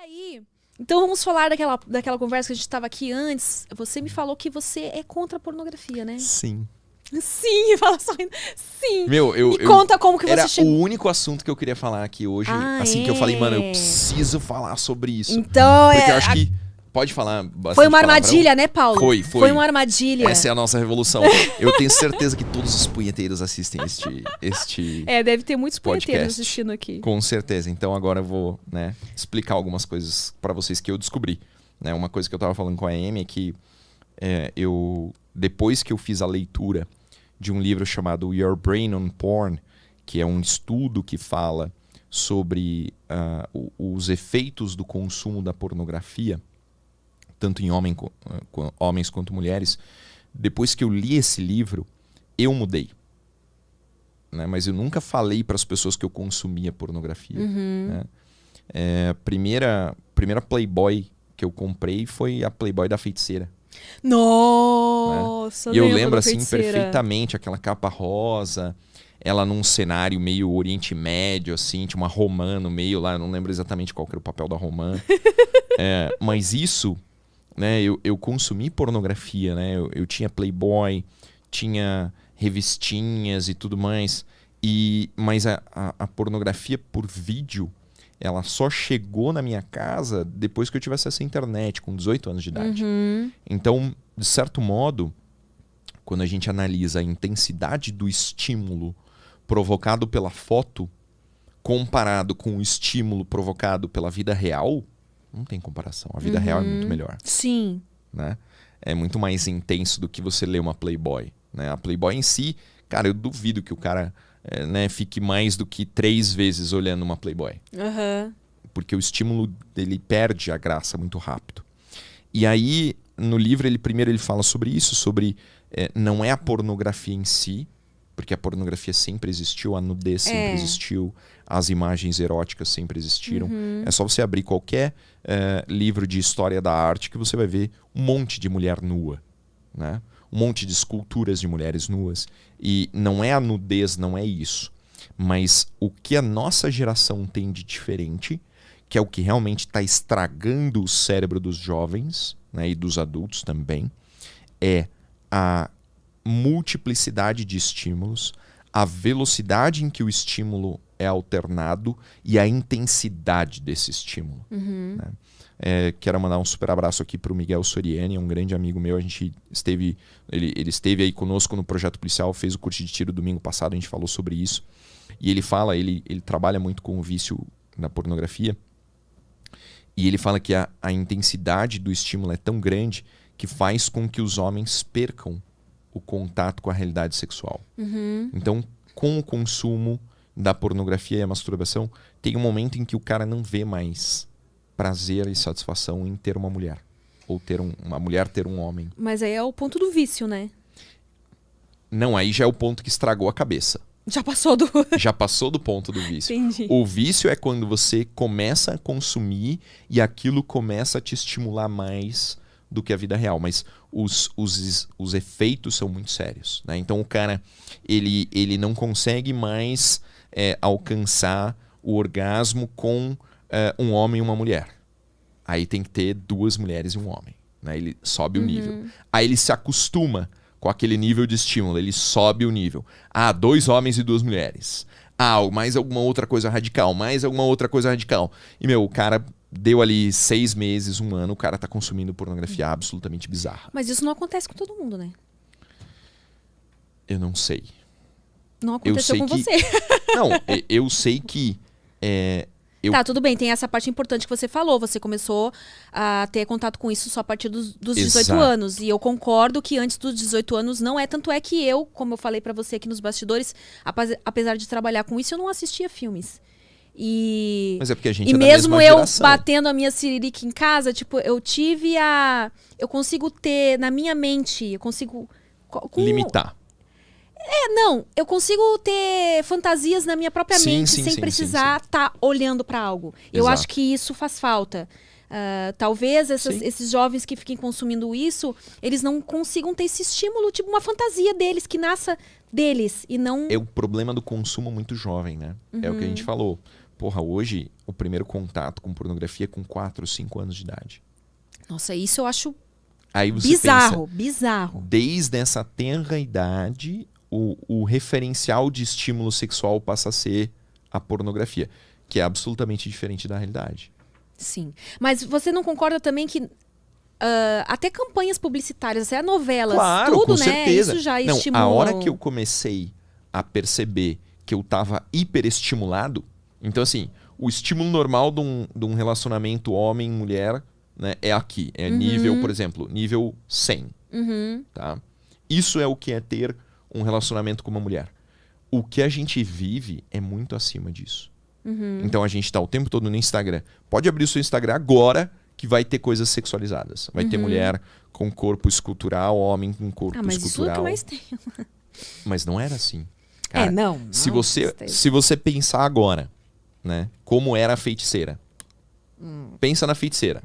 aí, então vamos falar daquela conversa que a gente estava aqui antes. Você me falou que você é contra a pornografia, né? Sim. Sim, fala só. Sim. Me conta como que você chegou. Era o único assunto que eu queria falar aqui hoje. Que eu falei, mano, eu preciso falar sobre isso. Então, porque eu acho que... Pode falar bastante. Foi uma armadilha, né, Paulo? Foi. Foi uma armadilha. Essa é a nossa revolução. Eu tenho certeza que todos os punheteiros assistem este deve ter muitos podcast, punheteiros assistindo aqui. Com certeza. Então agora eu vou, explicar algumas coisas pra vocês que eu descobri. Uma coisa que eu tava falando com a Amy é que depois que eu fiz a leitura de um livro chamado Your Brain on Porn, que é um estudo que fala sobre os efeitos do consumo da pornografia, tanto em homens quanto mulheres, depois que eu li esse livro, eu mudei. Mas eu nunca falei para as pessoas que eu consumia pornografia. A primeira Playboy que eu comprei foi a Playboy da Feiticeira. Nossa, E eu lembro assim perfeitamente aquela capa rosa, ela num cenário meio Oriente Médio, assim, tinha uma romã no meio lá, eu não lembro exatamente qual que era o papel da romã. Mas isso, eu consumi pornografia, eu tinha Playboy, tinha revistinhas e tudo mais, mas a pornografia por vídeo, ela só chegou na minha casa depois que eu tivesse essa internet, com 18 anos de idade. Então, de certo modo, quando a gente analisa a intensidade do estímulo provocado pela foto, comparado com o estímulo provocado pela vida real, não tem comparação. A vida real é muito melhor. Sim. É muito mais intenso do que você ler uma Playboy. A Playboy em si, cara, eu duvido que o cara fique mais do que 3 vezes olhando uma Playboy. Porque o estímulo dele perde a graça muito rápido. E aí, no livro, ele fala sobre isso, sobre não é a pornografia em si, porque a pornografia sempre existiu, a nudez sempre existiu, as imagens eróticas sempre existiram. É só você abrir qualquer livro de história da arte que você vai ver um monte de mulher nua, um monte de esculturas de mulheres nuas. E não é a nudez, não é isso. Mas o que a nossa geração tem de diferente, que é o que realmente está estragando o cérebro dos jovens, e dos adultos também, é a multiplicidade de estímulos, a velocidade em que o estímulo é alternado e a intensidade desse estímulo. Quero mandar um super abraço aqui para o Miguel Soriani, um grande amigo meu. Ele esteve aí conosco no Projeto Policial, fez o curso de tiro domingo passado, a gente falou sobre isso. E ele fala, ele trabalha muito com o vício na pornografia, e ele fala que a intensidade do estímulo é tão grande que faz com que os homens percam o contato com a realidade sexual. Então, com o consumo da pornografia e a masturbação, tem um momento em que o cara não vê mais prazer e satisfação em ter uma mulher. Ou ter uma mulher ter um homem. Mas aí é o ponto do vício, né? Não, aí já é o ponto que estragou a cabeça. Já passou do... Já passou do ponto do vício. Entendi. O vício é quando você começa a consumir e aquilo começa a te estimular mais do que a vida real. Mas os efeitos são muito sérios. Então o cara ele não consegue mais alcançar o orgasmo com um homem e uma mulher. Aí tem que ter 2 mulheres e um homem. Ele sobe o nível. Aí ele se acostuma com aquele nível de estímulo. Ele sobe o nível. 2 homens e 2 mulheres. Mais alguma outra coisa radical. Mais alguma outra coisa radical. E, o cara deu ali 6 meses, 1 ano, o cara tá consumindo pornografia absolutamente bizarra. Mas isso não acontece com todo mundo, né? Eu não sei. Não aconteceu com você. Não, eu sei que... Tá, tudo bem, tem essa parte importante que você falou. Você começou a ter contato com isso só a partir dos 18 anos. E eu concordo que antes dos 18 anos não é. Tanto é que eu, como eu falei pra você aqui nos bastidores, apesar de trabalhar com isso, eu não assistia filmes. Mas é porque a gente é da mesma geração. E mesmo eu batendo a minha siririca em casa, tipo, eu consigo ter na minha mente, eu consigo... limitar. Não, eu consigo ter fantasias na minha própria mente sem precisar estar olhando para algo. Eu acho que isso faz falta. Talvez esses jovens que fiquem consumindo isso, eles não consigam ter esse estímulo, tipo uma fantasia deles, que nasça deles e não... É o problema do consumo muito jovem, né? É o que a gente falou. Porra, hoje o primeiro contato com pornografia é com 4, 5 anos de idade. Nossa, isso eu acho Aí você bizarro, pensa, bizarro. Desde essa tenra idade, o referencial de estímulo sexual passa a ser a pornografia, que é absolutamente diferente da realidade. Sim. Mas você não concorda também que até campanhas publicitárias, até novelas, claro, tudo, com né? certeza. Isso já não, estimula. A hora que eu comecei a perceber que eu estava hiperestimulado, então assim, o estímulo normal de um relacionamento homem-mulher, né, é aqui. É nível, por exemplo, nível 100. Tá? Isso é o que é ter um relacionamento com uma mulher. O que a gente vive é muito acima disso. Então a gente está o tempo todo no Instagram. Pode abrir o seu Instagram agora que vai ter coisas sexualizadas. Vai ter mulher com corpo escultural, homem com corpo mas escultural. Isso é o que mais tem. Mas não era assim. Cara, não. Se você pensar agora, né, como era a feiticeira. Pensa na feiticeira.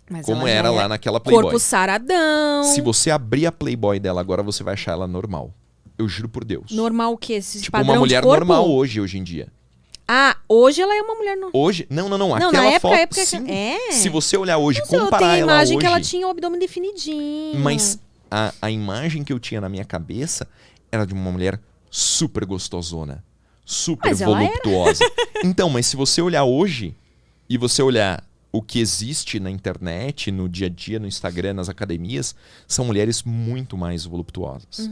Mas como era lá naquela Playboy. Corpo saradão. Se você abrir a Playboy dela agora, você vai achar ela normal. Eu juro por Deus. Normal o quê? Esse tipo padrão uma mulher de corpo? normal hoje em dia. Ah, hoje ela é uma mulher normal. Hoje? Não. Aquela na época, foto, sim. Se você olhar hoje, comparar ela hoje... Eu tenho a imagem que ela tinha o abdômen definidinho. Mas a imagem que eu tinha na minha cabeça era de uma mulher super gostosona. Super voluptuosa. Então, mas se você olhar hoje e você olhar o que existe na internet, no dia a dia, no Instagram, nas academias, são mulheres muito mais voluptuosas.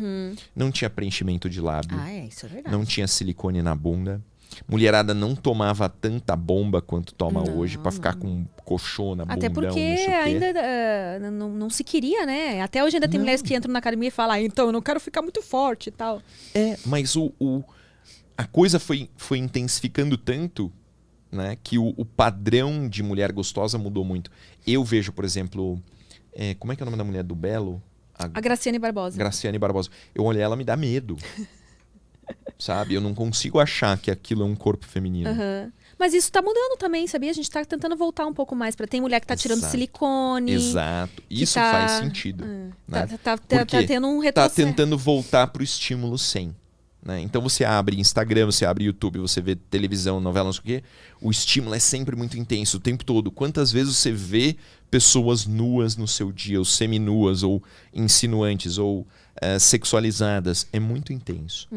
Não tinha preenchimento de lábio. Isso é verdade. Não tinha silicone na bunda. Mulherada não tomava tanta bomba quanto toma hoje pra ficar com coxona, bundão, até porque não sei o quê. ainda não se queria, né? Até hoje ainda tem mulheres que entram na academia e falam, então eu não quero ficar muito forte e tal. Mas a coisa foi intensificando tanto, né, que o padrão de mulher gostosa mudou muito. Eu vejo, por exemplo, como é que é o nome da mulher do Belo? A Graciane Barbosa. Graciane Barbosa. Eu olhei ela, me dá medo. Sabe? Eu não consigo achar que aquilo é um corpo feminino. Mas isso tá mudando também, sabia? A gente tá tentando voltar um pouco mais pra... Tem mulher que tá tirando silicone. Exato. Isso faz sentido. Né? Tá tendo um retrocesso. Tá tentando voltar pro estímulo 100. Né? Então você abre Instagram, você abre YouTube, você vê televisão, novela, não sei o quê. O estímulo é sempre muito intenso, o tempo todo. Quantas vezes você vê pessoas nuas no seu dia, ou seminuas, ou insinuantes, ou sexualizadas? É muito intenso.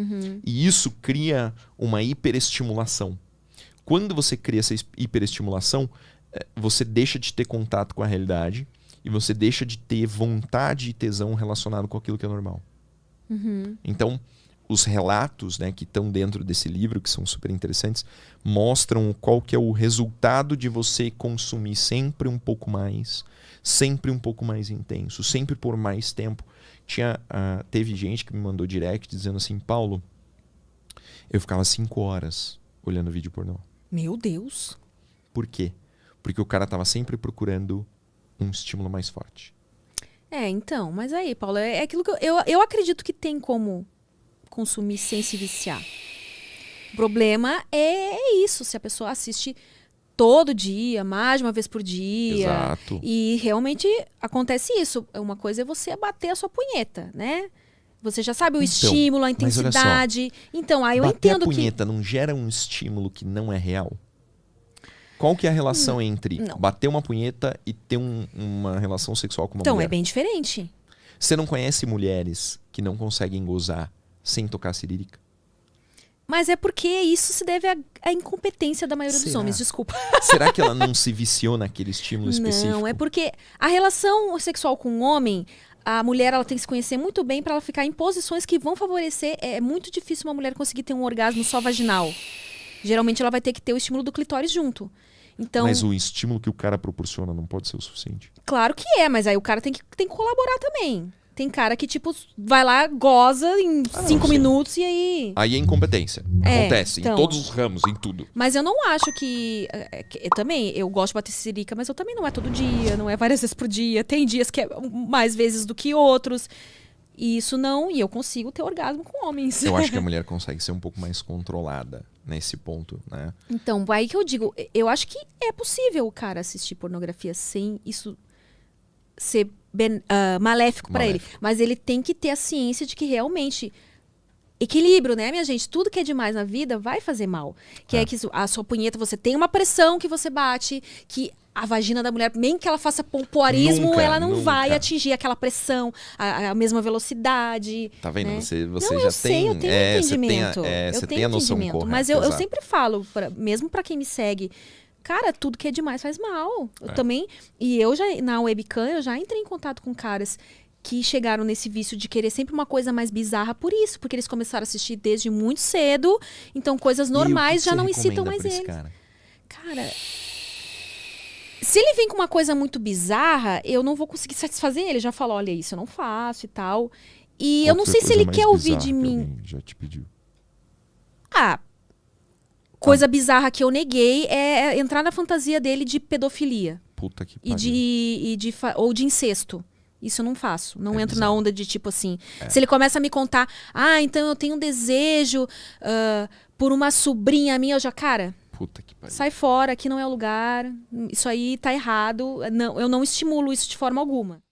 E isso cria uma hiperestimulação. Quando você cria essa hiperestimulação, você deixa de ter contato com a realidade e você deixa de ter vontade e tesão relacionado com aquilo que é normal. Então, os relatos, né, que estão dentro desse livro, que são super interessantes, mostram qual que é o resultado de você consumir sempre um pouco mais intenso, sempre por mais tempo. Teve gente que me mandou direct dizendo assim, Paulo, eu ficava 5 horas olhando vídeo pornô. Meu Deus! Por quê? Porque o cara estava sempre procurando um estímulo mais forte. Então, mas aí, Paulo, é aquilo que eu acredito que tem como consumir sem se viciar. O problema é isso, se a pessoa assiste todo dia, mais de uma vez por dia. Exato. E realmente acontece isso. Uma coisa é você bater a sua punheta, né? Você já sabe o estímulo, a intensidade. Então, aí eu entendo que... Bater a punheta não gera um estímulo que não é real? Qual que é a relação entre bater uma punheta e ter uma relação sexual com uma mulher? Então, é bem diferente. Você não conhece mulheres que não conseguem gozar sem tocar cirílica? Mas é porque isso se deve à incompetência da maioria dos homens, desculpa. Será que ela não se viciou naquele estímulo específico? Não, é porque a relação sexual com o homem, a mulher ela tem que se conhecer muito bem para ela ficar em posições que vão favorecer. É muito difícil uma mulher conseguir ter um orgasmo só vaginal. Geralmente ela vai ter que ter o estímulo do clitóris junto. Então, mas o estímulo que o cara proporciona não pode ser o suficiente? Claro que é, mas aí o cara tem que colaborar também. Tem cara que, tipo, vai lá, goza em 5 minutos e aí... Aí é incompetência. Acontece em todos os ramos, em tudo. Mas eu não acho que... Eu gosto de bater sirica, mas eu também não é todo dia, não é várias vezes por dia. Tem dias que é mais vezes do que outros. E isso não... E eu consigo ter orgasmo com homens. Eu acho que a mulher consegue ser um pouco mais controlada nesse ponto, né? Então, aí que eu digo, eu acho que é possível o cara assistir pornografia sem isso ser maléfico para ele. Mas ele tem que ter a ciência de que realmente equilíbrio, né, minha gente? Tudo que é demais na vida vai fazer mal. Que é que a sua punheta, você tem uma pressão que você bate, que a vagina da mulher, nem que ela faça pompoarismo, ela não vai atingir aquela pressão, a mesma velocidade. Tá vendo? Né? Você não, já tem... eu tenho entendimento. Você tem a noção correta. Mas eu sempre falo, mesmo pra quem me segue, cara, tudo que é demais faz mal. Eu também... E eu já, na webcam, eu já entrei em contato com caras que chegaram nesse vício de querer sempre uma coisa mais bizarra por isso. Porque eles começaram a assistir desde muito cedo. Então, coisas normais já não excitam mais eles. Cara... Se ele vem com uma coisa muito bizarra, eu não vou conseguir satisfazer ele. Já falou, olha, isso eu não faço e tal. E eu não sei se ele quer ouvir de mim. Já te pediu? Coisa bizarra que eu neguei é entrar na fantasia dele de pedofilia. Puta que pariu. Ou de incesto. Isso eu não faço. Não entro na onda de tipo assim. Se ele começa a me contar, então eu tenho um desejo por uma sobrinha minha, eu já, cara... Puta que pariu. Sai fora, aqui não é o lugar. Isso aí tá errado. Não, eu não estimulo isso de forma alguma.